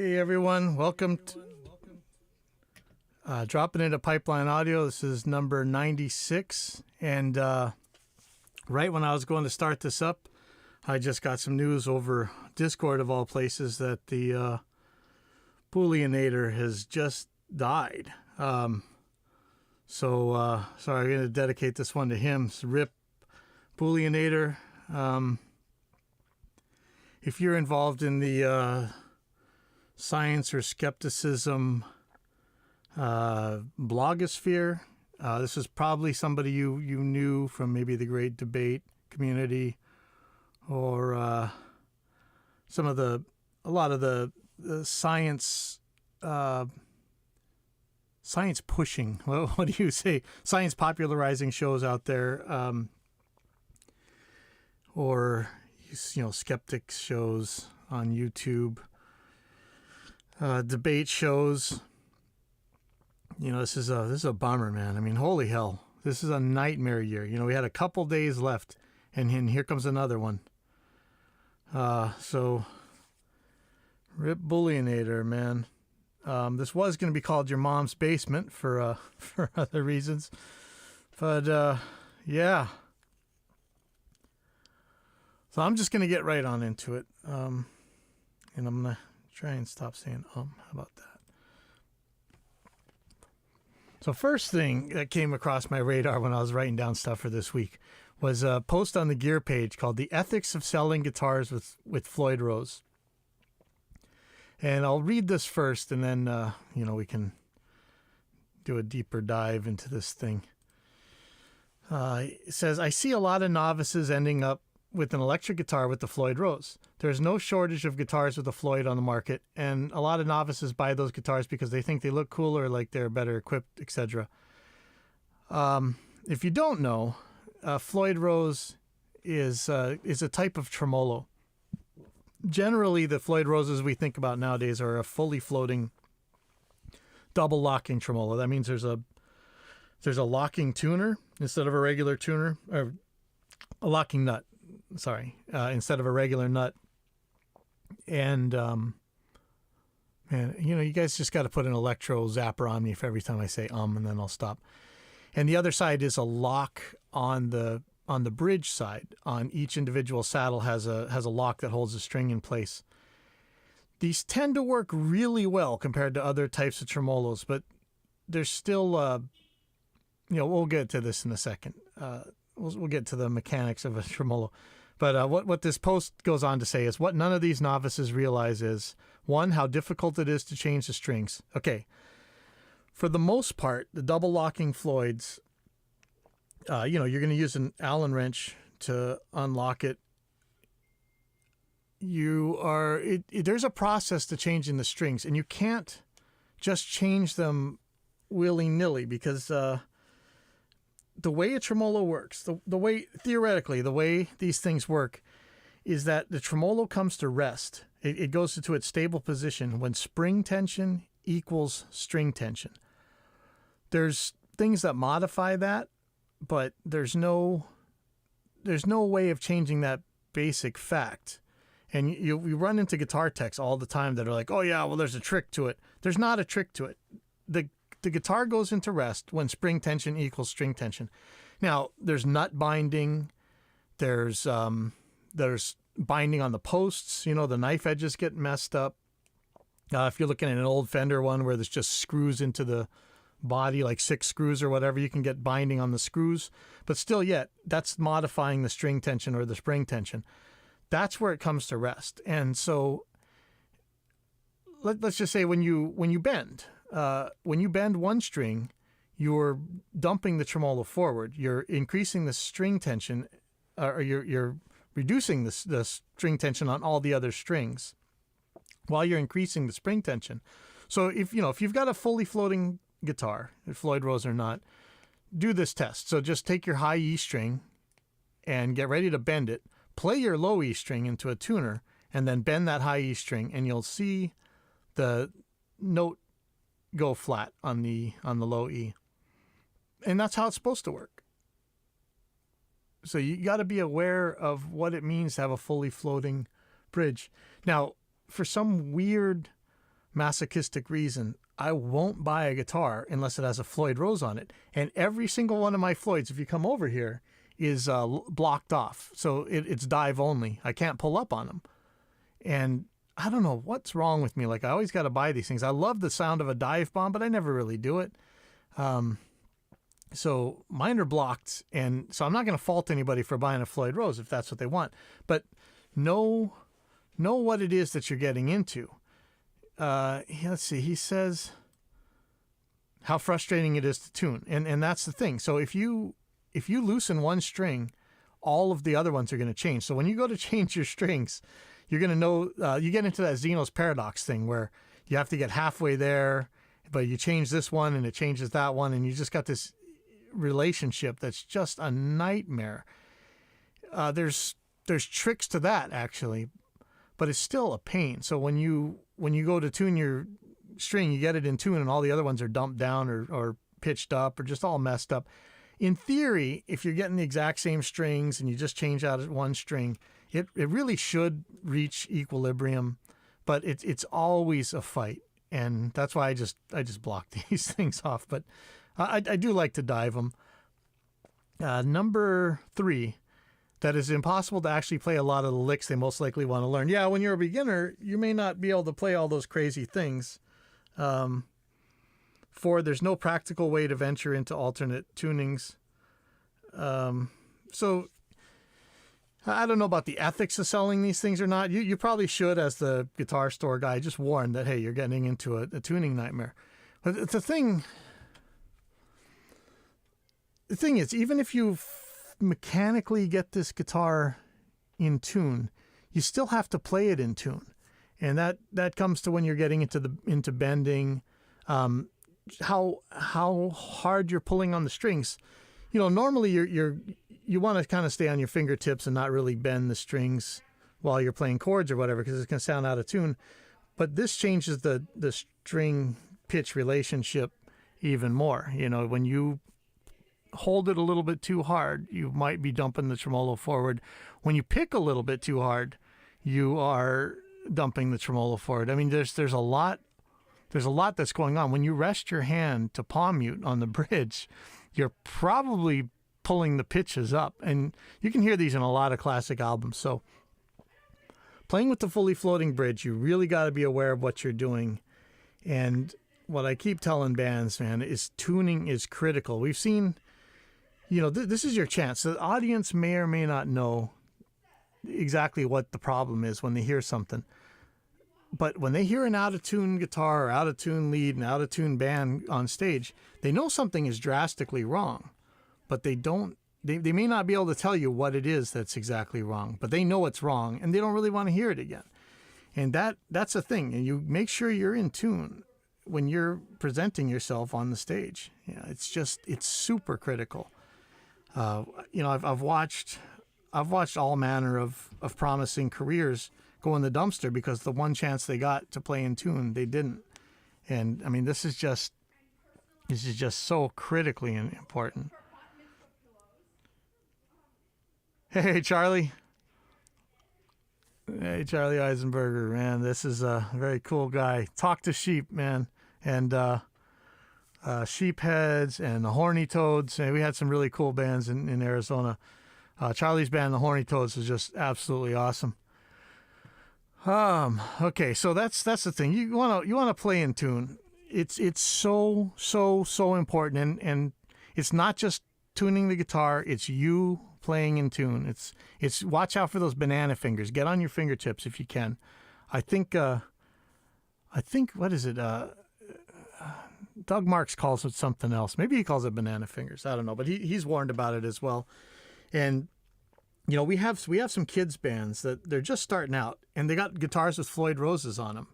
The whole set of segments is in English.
Hey everyone, welcome to dropping into Pipeline Audio. This is number 96, and right when I was going to start this up, I just got some news over Discord of all places that the Booleanenator has just died. So sorry, I'm going to dedicate this one to him. So rip Booleanenator. If you're involved in the science or skepticism blogosphere, this is probably somebody you knew from maybe the great debate community, or a lot of the science pushing, what do you say, science popularizing shows out there, or skeptics shows on YouTube, debate shows. This is a bummer, man. I mean, holy hell, this is a nightmare year. We had a couple days left, and here comes another one. So rip Booleanenator, man. This was going to be called Your Mom's Basement for other reasons, but yeah. So I'm just going to get right on into it, and I'm going to try and stop saying how about that? So first thing that came across my radar when I was writing down stuff for this week was a post on the Gear page called The Ethics of Selling Guitars with Floyd Rose. And I'll read this first, and then, we can do a deeper dive into this thing. It says, I see a lot of novices ending up with an electric guitar with the Floyd Rose. There's no shortage of guitars with the Floyd on the market, and a lot of novices buy those guitars because they think they look cooler, like they're better equipped, etc. If you don't know, Floyd Rose is a type of tremolo. Generally, the Floyd Roses we think about nowadays are a fully floating, double locking tremolo. That means there's a locking tuner instead of a regular tuner, or a locking nut. Sorry, instead of a regular nut. And man, you guys just got to put an electro zapper on me for every time I say and then I'll stop. And the other side is a lock on the bridge side. On each individual saddle has a lock that holds the string in place. These tend to work really well compared to other types of tremolos, but there's still we'll get to this in a second. We'll get to the mechanics of a tremolo. But what this post goes on to say is what none of these novices realize is, one, how difficult it is to change the strings. Okay, for the most part, the double locking Floyds, you're going to use an Allen wrench to unlock it. There's a process to changing the strings, and you can't just change them willy-nilly, because the way a tremolo works, the way these things work, is that the tremolo comes to rest. It goes into its stable position when spring tension equals string tension. There's things that modify that, but there's no way of changing that basic fact. And you run into guitar techs all the time that are like, oh yeah, well, there's a trick to it. There's not a trick to it. The guitar goes into rest when spring tension equals string tension. Now, there's nut binding. There's binding on the posts. The knife edges get messed up. If you're looking at an old Fender one where there's just screws into the body, like 6 screws or whatever, you can get binding on the screws. But still yet, that's modifying the string tension or the spring tension. That's where it comes to rest. And so let's just say when you bend one string, you're dumping the tremolo forward. You're increasing the string tension, or you're reducing the string tension on all the other strings, while you're increasing the spring tension. So if you've got a fully floating guitar, Floyd Rose or not, do this test. So just take your high E string and get ready to bend it. Play your low E string into a tuner, and then bend that high E string, and you'll see the note go flat on the low E. And that's how it's supposed to work. So you got to be aware of what it means to have a fully floating bridge. Now, for some weird masochistic reason, I won't buy a guitar unless it has a Floyd Rose on it. And every single one of my Floyds, if you come over here, is blocked off. So it's dive only. I can't pull up on them. And I don't know what's wrong with me. Like, I always got to buy these things. I love the sound of a dive bomb, but I never really do it. So mine are blocked. And so I'm not going to fault anybody for buying a Floyd Rose if that's what they want. But know what it is that you're getting into. Let's see. He says how frustrating it is to tune. And that's the thing. So if you loosen one string, all of the other ones are going to change. So when you go to change your strings, you're going to know, you get into that Zeno's paradox thing where you have to get halfway there, but you change this one and it changes that one. And you just got this relationship that's just a nightmare. There's tricks to that actually, but it's still a pain. So when you go to tune your string, you get it in tune and all the other ones are dumped down or pitched up or just all messed up. In theory, if you're getting the exact same strings and you just change out one string, it really should reach equilibrium, but it's always a fight. And that's why I just block these things off. But I do like to dive them. Number 3, that is impossible to actually play a lot of the licks they most likely want to learn. Yeah, when you're a beginner, you may not be able to play all those crazy things. 4, there's no practical way to venture into alternate tunings. So I don't know about the ethics of selling these things or not. You probably should, as the guitar store guy, just warn that, hey, you're getting into a tuning nightmare. But the thing is, even if you mechanically get this guitar in tune, you still have to play it in tune. And that comes to when you're getting into bending, how hard you're pulling on the strings. You know, normally you want to kind of stay on your fingertips and not really bend the strings while you're playing chords or whatever, because it's going to sound out of tune. But this changes the string pitch relationship even more. You know, when you hold it a little bit too hard, you might be dumping the tremolo forward. When you pick a little bit too hard, you are dumping the tremolo forward. I mean, there's a lot that's going on. When you rest your hand to palm mute on the bridge, you're probably pulling the pitches up, and you can hear these in a lot of classic albums. So playing with the fully floating bridge, you really got to be aware of what you're doing. And what I keep telling bands, man, is tuning is critical. We've seen, you know, this is your chance. The audience may or may not know exactly what the problem is when they hear something. But when they hear an out-of-tune guitar or out-of-tune lead and out-of-tune band on stage, they know something is drastically wrong. But they may not be able to tell you what it is that's exactly wrong. But they know it's wrong, and they don't really want to hear it again. And that's a thing. And you make sure you're in tune when you're presenting yourself on the stage. Yeah, it's super critical. You know, I've watched all manner of promising careers go in the dumpster because the one chance they got to play in tune, they didn't. And I mean, this is just so critically important. Hey, Charlie. Hey, Charlie Eisenberger, man. This is a very cool guy. Talk to Sheep, man. And Sheepheads and the Horny Toads. And we had some really cool bands in Arizona. Charlie's band, the Horny Toads, is just absolutely awesome. Okay, so that's the thing. You wanna play in tune. It's so important, and it's not just tuning the guitar. It's you playing in tune. It's watch out for those banana fingers. Get on your fingertips if you can. I think what is it? Doug Marks calls it something else. Maybe he calls it banana fingers. I don't know, but he's warned about it as well. And you know, we have some kids bands that they're just starting out, and they got guitars with Floyd Roses on them.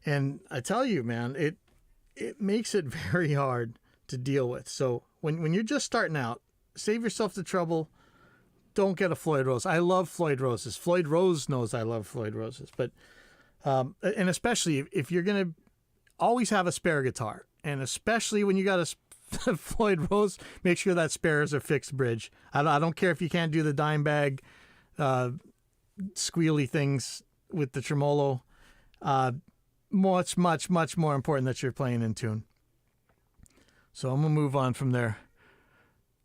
And I tell you, man, it makes it very hard to deal with. So when you're just starting out, save yourself the trouble. Don't get a Floyd Rose. I love Floyd Roses. Floyd Rose knows I love Floyd Roses. But and especially if you're going to always have a spare guitar, and especially when you got a Floyd Rose, make sure that spare is a fixed bridge. I don't care if you can't do the dime bag squealy things with the tremolo. much more important that you're playing in tune. So I'm going to move on from there.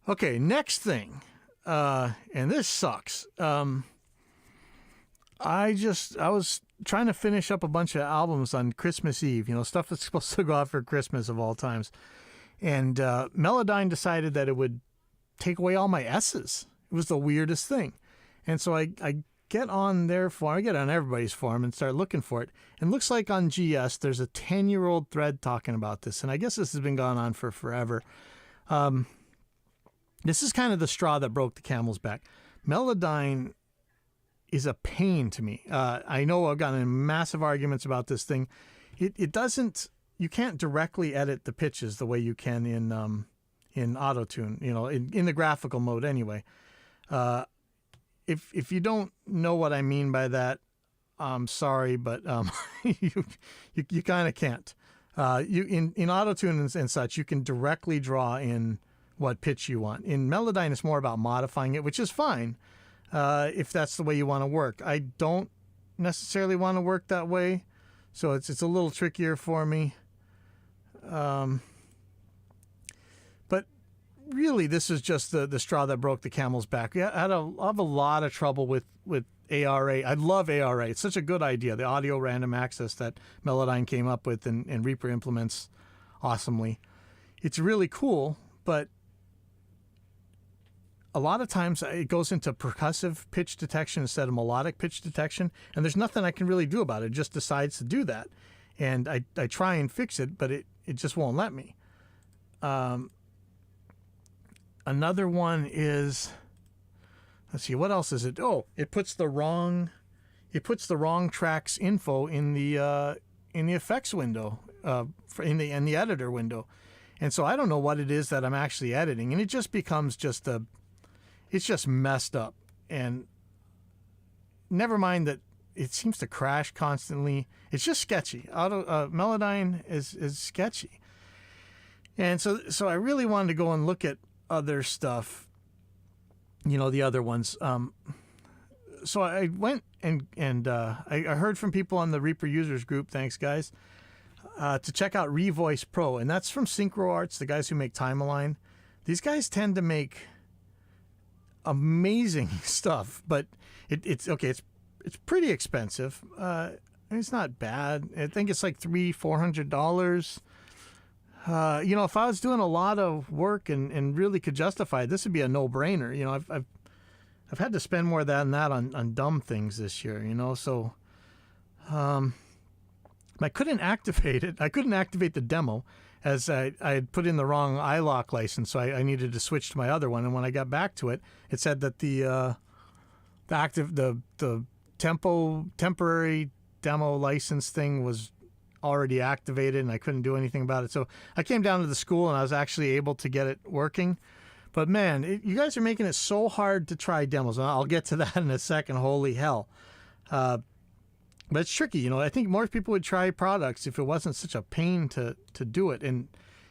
Okay, next thing. And this sucks. I was trying to finish up a bunch of albums on Christmas Eve, stuff that's supposed to go out for Christmas of all times. And Melodyne decided that it would take away all my S's. It was the weirdest thing. And so I get on their forum, I get on everybody's forum and start looking for it. And it looks like on GS, there's a 10-year-old thread talking about this. And I guess this has been going on for forever. This is kind of the straw that broke the camel's back. Melodyne is a pain to me. I know I've gotten in massive arguments about this thing. It doesn't, you can't directly edit the pitches the way you can in Auto-Tune, in the graphical mode anyway. If you don't know what I mean by that, I'm sorry, but you kind of can't. In Auto-Tune and such, you can directly draw in what pitch you want. In Melodyne, it's more about modifying it, which is fine if that's the way you want to work. I don't necessarily want to work that way, so it's a little trickier for me. But really, this is just the straw that broke the camel's back. I have a lot of trouble with ARA. I love ARA. It's such a good idea, the audio random access that Melodyne came up with and Reaper implements awesomely. It's really cool, but a lot of times it goes into percussive pitch detection instead of melodic pitch detection, and there's nothing I can really do about it. It just decides to do that. And I try and fix it, but it just won't let me. Another one is, let's see, what else is it? Oh, it puts the wrong tracks info in the effects window, in the editor window. And so I don't know what it is that I'm actually editing, and it just becomes it's just messed up. And never mind that it seems to crash constantly. It's just sketchy. Melodyne is sketchy. And so I really wanted to go and look at other stuff, the other ones. So I went and I heard from people on the Reaper users group, thanks guys, to check out Revoice Pro. And that's from SynchroArts, the guys who make Time-Align. These guys tend to make amazing stuff, but it's pretty expensive. It's not bad. I think it's like $300-$400. If I was doing a lot of work and really could justify it, this would be a no-brainer. I've had to spend more than that on dumb things this year. So I couldn't activate it. I couldn't activate the demo as I had put in the wrong iLock license, so I needed to switch to my other one. And when I got back to it, it said that the temporary demo license thing was already activated, and I couldn't do anything about it. So I came down to the school, and I was actually able to get it working. But man, you guys are making it so hard to try demos. And I'll get to that in a second. Holy hell. But it's tricky. I think more people would try products if it wasn't such a pain to do it. And,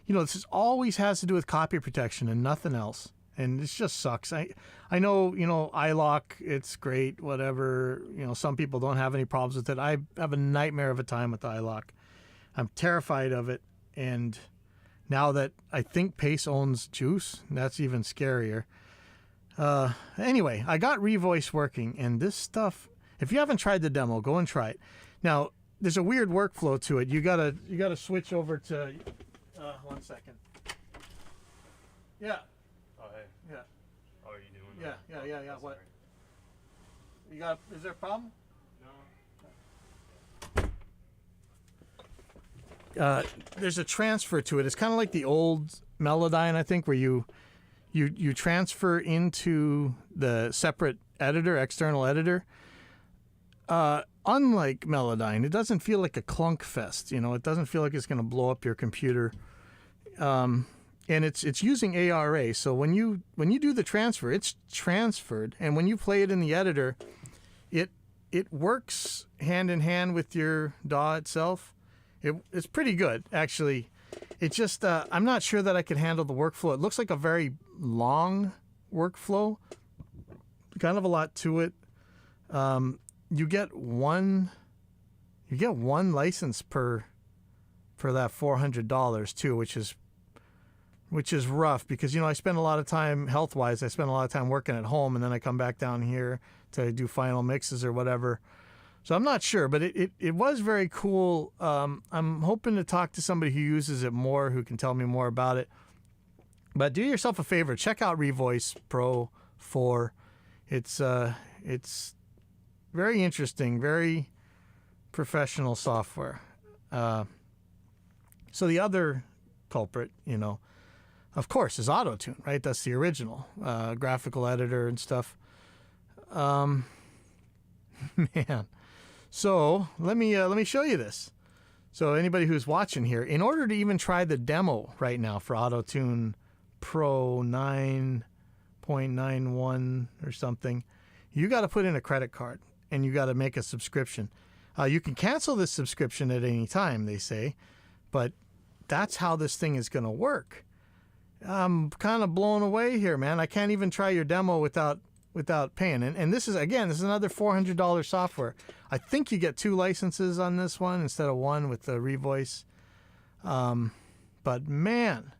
this always has to do with copy protection and nothing else. And it just sucks. I know, iLock, it's great, whatever. Some people don't have any problems with it. I have a nightmare of a time with iLock. I'm terrified of it. And now that I think Pace owns Juice, that's even scarier. Anyway, I got Revoice working, and this stuff, if you haven't tried the demo, go and try it. Now, there's a weird workflow to it. You gotta switch over to 1 second. Yeah. Oh, hey. Yeah. Oh, are you doing that? Yeah. What? Is there a problem? No. There's a transfer to it. It's kind of like the old Melodyne, I think, where you transfer into the separate editor, external editor. Unlike Melodyne, it doesn't feel like a clunk fest. It doesn't feel like it's going to blow up your computer. And it's using ARA. So when you do the transfer, it's transferred, and when you play it in the editor, it works hand in hand with your DAW itself. It's pretty good, actually. It's just I'm not sure that I could handle the workflow. It looks like a very long workflow, kind of a lot to it. You get one You get one license for that $400 too, which is rough because, I spend a lot of time health-wise. I spend a lot of time working at home, and then I come back down here to do final mixes or whatever. So I'm not sure, but it was very cool. I'm hoping to talk to somebody who uses it more, who can tell me more about it. But do yourself a favor, check out Revoice Pro 4. It's very interesting, very professional software. So the other culprit, of course, is Auto-Tune, right? That's the original graphical editor and stuff. Man. So let me show you this. So anybody who's watching here, in order to even try the demo right now for Auto-Tune Pro 9.91 or something, you got to put in a credit card and you got to make a subscription. You can cancel this subscription at any time, they say, but that's how this thing is going to work. I'm kind of blown away here, man. I can't even try your demo without paying. And this is another $400 software. I think you get 2 licenses on this one instead of 1 with the Revoice. But man,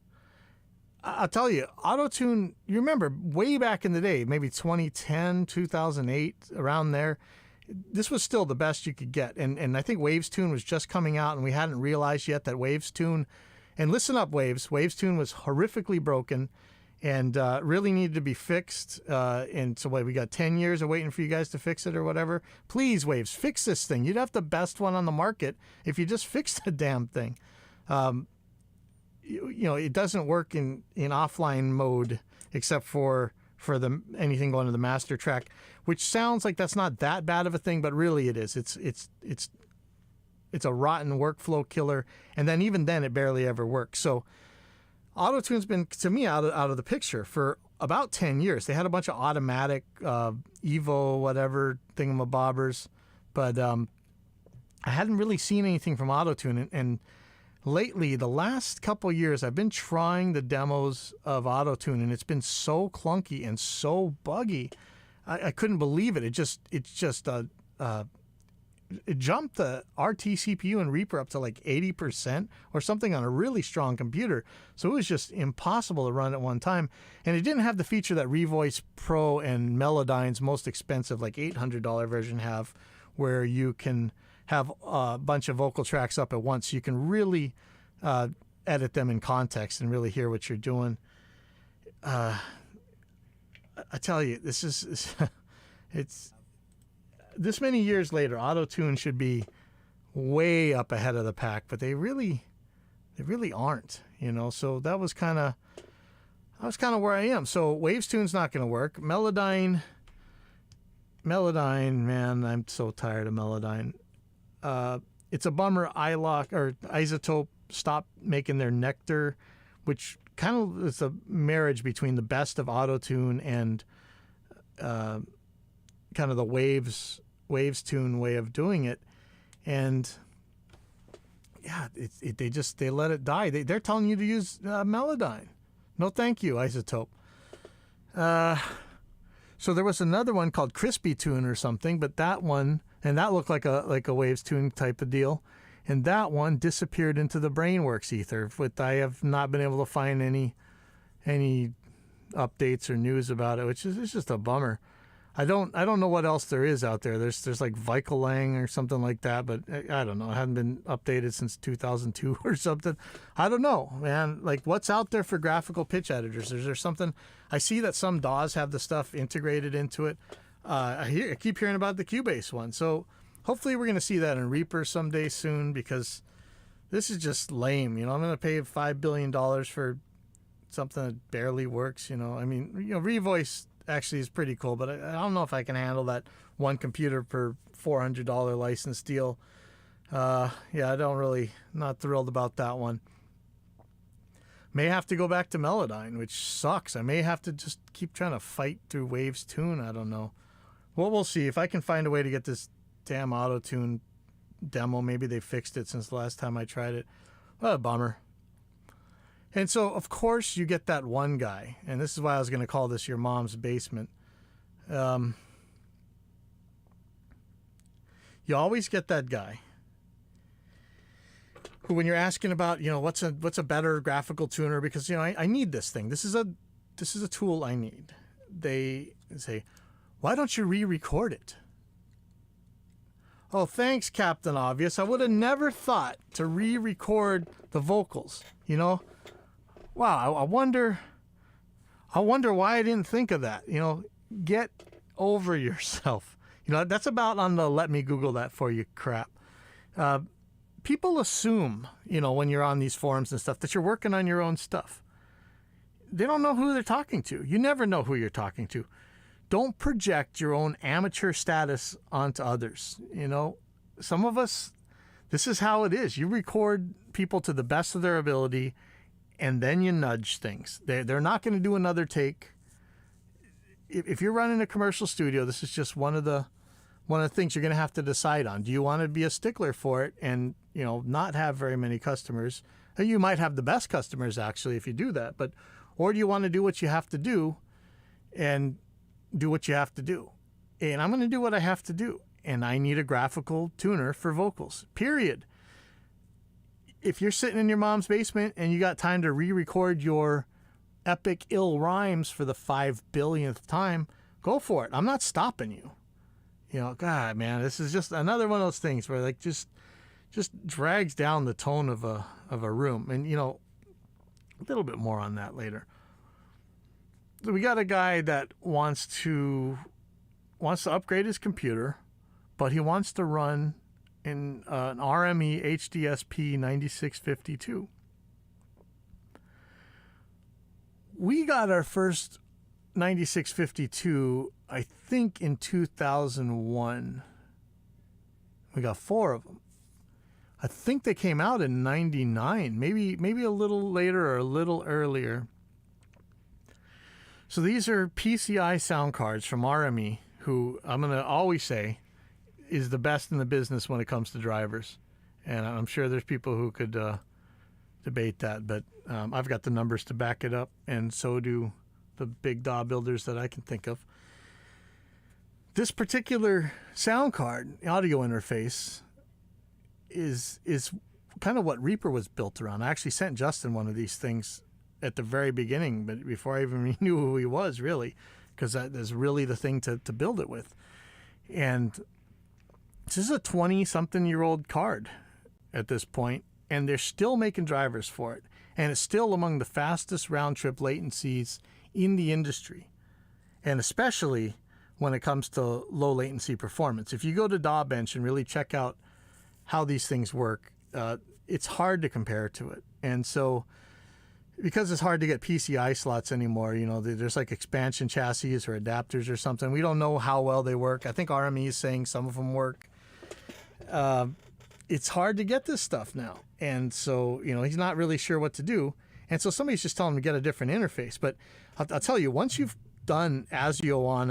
I'll tell you, Auto-Tune, you remember way back in the day, maybe 2010, 2008, around there, this was still the best you could get. And I think Wavestune was just coming out, and we hadn't realized yet that Wavestune, and listen up, Wavestune was horrifically broken and really needed to be fixed. And so we got 10 years of waiting for you guys to fix it or whatever. Please, Waves, fix this thing. You'd have the best one on the market if you just fixed the damn thing. It doesn't work in offline mode except for anything going to the master track, which sounds like that's not that bad of a thing, but really it is. It's a rotten workflow killer, and then even then it barely ever works. So Auto-Tune's been, to me, out of the picture for about 10 years. They had a bunch of automatic Evo whatever thingamabobbers, but I hadn't really seen anything from Auto-Tune, and lately, the last couple years, I've been trying the demos of Auto-Tune, and it's been so clunky and so buggy. I couldn't believe it. It jumped the RT CPU and Reaper up to like 80% or something on a really strong computer. So it was just impossible to run at one time. And it didn't have the feature that Revoice Pro and Melodyne's most expensive, like $800 version have, where you can have a bunch of vocal tracks up at once. You can really edit them in context and really hear what you're doing. I tell you, it's this many years later, Auto-Tune should be way up ahead of the pack, but they really aren't, So that was kind of where I am. So Wavestune's not going to work. Melodyne, man, I'm so tired of Melodyne. It's a bummer. Isotope stopped making their Nectar, which kind of is a marriage between the best of Auto-Tune and kind of the Wavestune way of doing it. And yeah, they let it die. They're telling you to use Melodyne. No, thank you, Isotope. So there was another one called Crispy Tune or something, but that one, and that looked like a Wavestune type of deal, and that one disappeared into the Brainworks ether. But I have not been able to find any updates or news about it, which is it's just a bummer. I don't know what else there is out there. There's like Vicalang or something like that, but I don't know. It hadn't been updated since 2002 or something. I don't know, man. Like, what's out there for graphical pitch editors? Is there something? I see that some DAWs have the stuff integrated into it. I keep hearing about the Cubase one. So hopefully we're going to see that in Reaper someday soon, because this is just lame. I'm going to pay $5 billion for something that barely works. I mean, Revoice actually is pretty cool, but I don't know if I can handle that one computer per $400 license deal. I not thrilled about that one. May have to go back to Melodyne, which sucks. I may have to just keep trying to fight through Wavestune. I don't know. Well, we'll see if I can find a way to get this damn Auto-Tune demo. Maybe they fixed it since the last time I tried it. What a bummer. And so, of course, you get that one guy, and this is why I was going to call this your mom's basement. You always get that guy who, when you're asking about, what's a better graphical tuner, because I need this thing. This is a tool I need. They say, why don't you re-record it? Oh, thanks, Captain Obvious. I would have never thought to re-record the vocals. Wow. I wonder why I didn't think of that. Get over yourself. That's about on the let me Google that for you crap. People assume, when you're on these forums and stuff, that you're working on your own stuff. They don't know who they're talking to. You never know who you're talking to. Don't project your own amateur status onto others. Some of us, this is how it is. You record people to the best of their ability, and then you nudge things. They're not going to do another take. If you're running a commercial studio, this is just one of the things you're going to have to decide on. Do you want to be a stickler for it and not have very many customers? You might have the best customers actually if you do that, or do you want to do what you have to do and do what you have to do? And I'm going to do what I have to do, and I need a graphical tuner for vocals. Period. If you're sitting in your mom's basement and you got time to re-record your epic ill rhymes for the 5 billionth time, go for it. I'm not stopping you. God, man, this is just another one of those things where just drags down the tone of a room. And a little bit more on that later. So we got a guy that wants to upgrade his computer, but he wants to run in an RME HDSP 9652. We got our first 9652, I think, in 2001. We got 4 of them. I think they came out in 99, maybe a little later or a little earlier. So these are PCI sound cards from RME, who I'm going to always say is the best in the business when it comes to drivers. And I'm sure there's people who could debate that, but I've got the numbers to back it up, and so do the big DAW builders that I can think of. This particular sound card, audio interface, is kind of what Reaper was built around. I actually sent Justin one of these things at the very beginning, but before I even knew who he was, really, because that is really the thing to build it with. And this is a 20-something-year-old card at this point, and they're still making drivers for it. And it's still among the fastest round-trip latencies in the industry, and especially when it comes to low latency performance. If you go to DAW Bench and really check out how these things work, it's hard to compare to it. And so, because it's hard to get PCI slots anymore, there's like expansion chassis or adapters or something. We don't know how well they work. I think RME is saying some of them work. It's hard to get this stuff now. And so, he's not really sure what to do. And so somebody's just telling him to get a different interface. But I'll tell you, once you've done ASIO on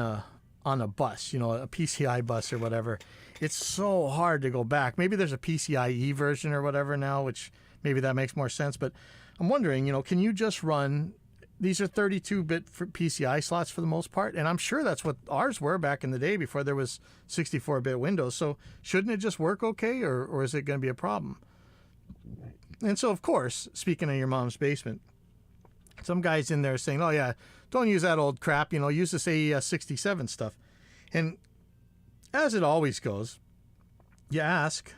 a bus, a PCI bus or whatever, it's so hard to go back. Maybe there's a PCIe version or whatever now, which maybe that makes more sense. But I'm wondering, can you just run, these are 32-bit PCI slots for the most part, and I'm sure that's what ours were back in the day before there was 64-bit Windows. So shouldn't it just work okay, or is it going to be a problem? And so, of course, speaking of your mom's basement, some guy's in there saying, oh, yeah, don't use that old crap, use this AES 67 stuff. And as it always goes, you ask,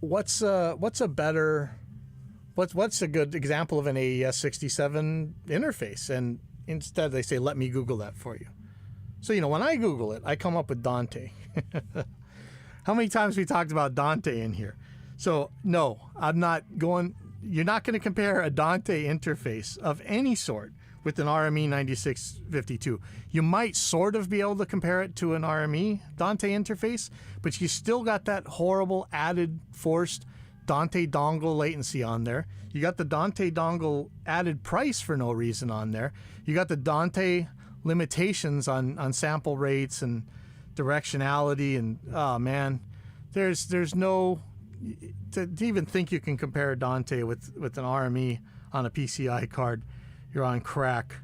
what's a good example of an AES 67 interface? And instead they say, let me Google that for you. So, when I Google it, I come up with Dante. How many times we talked about Dante in here? So, no, I'm not going, you're not going to compare a Dante interface of any sort with an RME 9652. You might sort of be able to compare it to an RME Dante interface, but you still got that horrible added forced Dante dongle latency on there. You got the Dante dongle added price for no reason on there. You got the Dante limitations on sample rates and directionality, and oh man, there's no, to even think you can compare Dante with an RME on a PCI card, you're on crack.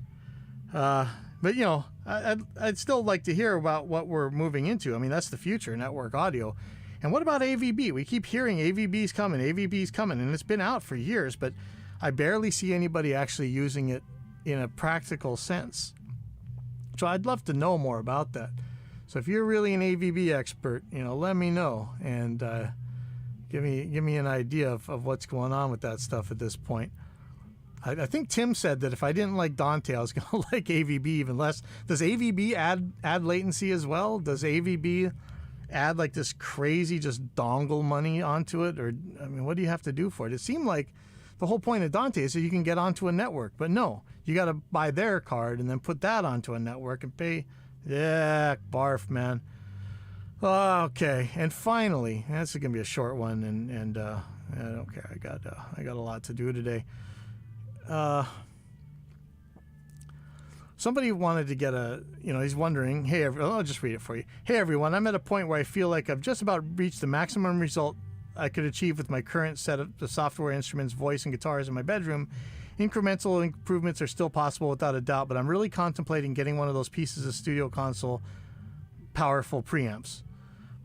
But I'd still like to hear about what we're moving into. I mean, that's the future, network audio. And what about AVB? We keep hearing AVB's coming, and it's been out for years, but I barely see anybody actually using it in a practical sense. So I'd love to know more about that. So if you're really an AVB expert, let me know and give me an idea of what's going on with that stuff at this point. I think Tim said that if I didn't like Dante, I was going to like AVB even less. Does AVB add latency as well? Does AVB add like this crazy just dongle money onto it? Or, I mean, what do you have to do for it? It seemed like the whole point of Dante is that you can get onto a network. But no, you got to buy their card and then put that onto a network and pay. Yeah, barf, man. Okay, and finally, this is going to be a short one, and I don't care. I got a lot to do today. Somebody wanted to get he's wondering, hey, I'll just read it for you. Hey, everyone, I'm at a point where I feel like I've just about reached the maximum result I could achieve with my current set of the software instruments, voice, and guitars in my bedroom. Incremental improvements are still possible without a doubt, but I'm really contemplating getting one of those pieces of studio console powerful preamps.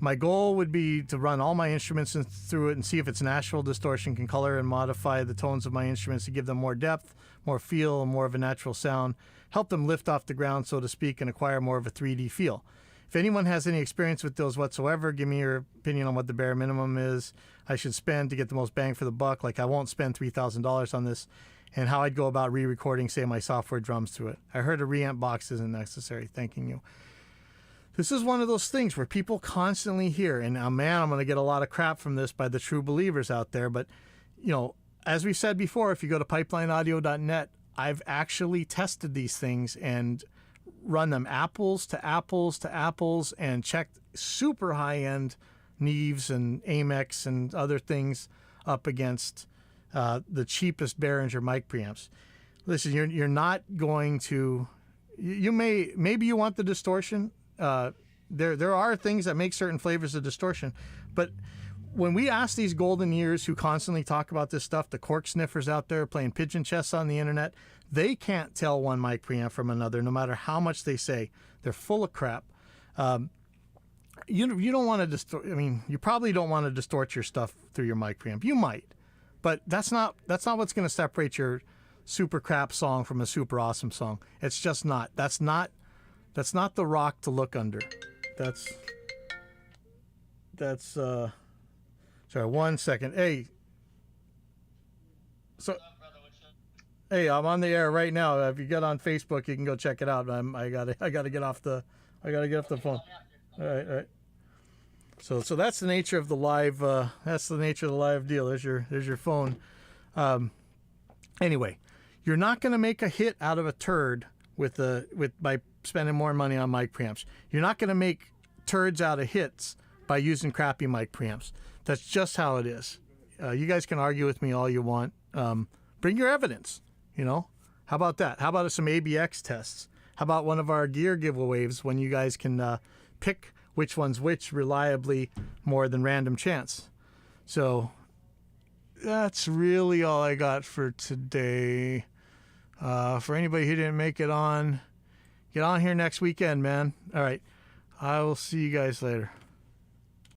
My goal would be to run all my instruments through it and see if its natural distortion can color and modify the tones of my instruments to give them more depth, more feel, and more of a natural sound, help them lift off the ground, so to speak, and acquire more of a 3D feel. If anyone has any experience with those whatsoever, give me your opinion on what the bare minimum is I should spend to get the most bang for the buck. Like, I won't spend $3,000 on this, and how I'd go about re-recording, say, my software drums to it. I heard a reamp box isn't necessary. Thanking you. This is one of those things where people constantly hear, and man, I'm going to get a lot of crap from this by the true believers out there, but, as we said before, if you go to pipelineaudio.net, I've actually tested these things and run them apples to apples to apples and checked super high-end Neves and Amex and other things up against the cheapest Behringer mic preamps. Listen, you're not going to... Maybe you want the distortion. There are things that make certain flavors of distortion, but when we ask these golden ears who constantly talk about this stuff, the cork sniffers out there playing pigeon chess on the internet, they can't tell one mic preamp from another, no matter how much they say. They're full of crap. You don't want to distort. I mean, you probably don't want to distort your stuff through your mic preamp. You might, but that's not what's going to separate your super crap song from a super awesome song. It's just not. That's not the rock to look under. Sorry, 1 second. Hey. Hey, I'm on the air right now. If you get on Facebook, you can go check it out. I gotta get off the phone. All right. So that's the nature of the live. That's the nature of the live deal. There's your phone. Anyway, you're not gonna make a hit out of a turd by spending more money on mic preamps. You're not gonna make turds out of hits by using crappy mic preamps. That's just how it is. You guys can argue with me all you want. Bring your evidence. How about that? How about some ABX tests? How about one of our gear giveaways when you guys can pick which one's which reliably more than random chance? So that's really all I got for today. For anybody who didn't make it on, get on here next weekend, man. All right. I will see you guys later.